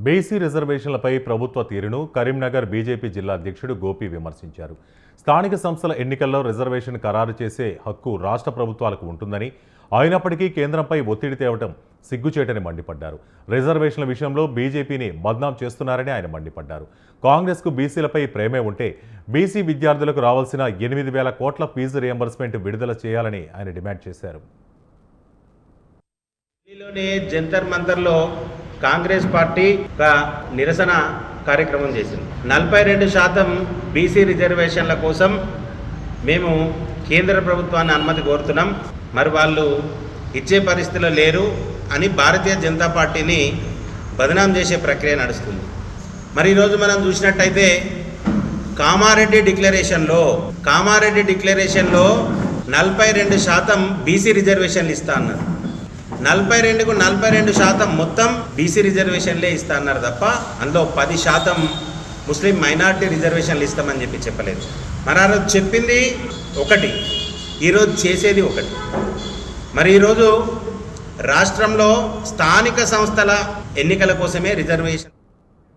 BC రిజర్వేషన్లపై ప్రభుత్వ తీరును Karimnagar BJP జిల్లా అధ్యక్షుడు గోపి విమర్శించారు. స్థానిక సంస్థల ఎన్నికల్లో రిజర్వేషన్ ఖరారు చేసే హక్కు రాష్ట్ర ప్రభుత్వాలకు ఉంటుందని, అయినప్పటికీ కేంద్రంపై ఒత్తిడి తేవటం సిగ్గుచేటని మండిపడ్డారు. రిజర్వేషన్ల విషయంలో బీజేపీని బద్నాం చేస్తున్నారని ఆయన మండిపడ్డారు. కాంగ్రెస్కు బీసీలపై ప్రేమే ఉంటే బీసీ విద్యార్థులకు రావాల్సిన 8,000 కోట్ల ఫీజు రియంబర్స్మెంట్ విడుదల చేయాలని ఆయన డిమాండ్ చేశారు. జంతర్ మంతర్లో కాంగ్రెస్ పార్టీ ఒక నిరసన కార్యక్రమం చేసింది. 42% బీసీ రిజర్వేషన్ల కోసం మేము కేంద్ర ప్రభుత్వాన్ని అనుమతి కోరుతున్నాం, మరి వాళ్ళు ఇచ్చే పరిస్థితిలో లేరు అని భారతీయ జనతా పార్టీని బదనాం చేసే ప్రక్రియ నడుస్తుంది. మరి ఈరోజు మనం చూసినట్టయితే కామారెడ్డి డిక్లరేషన్లో 42% బీసీ రిజర్వేషన్లు ఇస్తా అన్నారు. 42కు 42% మొత్తం బీసీ రిజర్వేషన్లే ఇస్తా అన్నారు తప్ప అందులో 10% ముస్లిం మైనార్టీ రిజర్వేషన్లు ఇస్తామని చెప్పలేదు. మరి ఆ రోజు చెప్పింది ఒకటి, ఈరోజు చేసేది ఒకటి. మరి ఈరోజు రాష్ట్రంలో స్థానిక సంస్థల ఎన్నికల కోసమే రిజర్వేషన్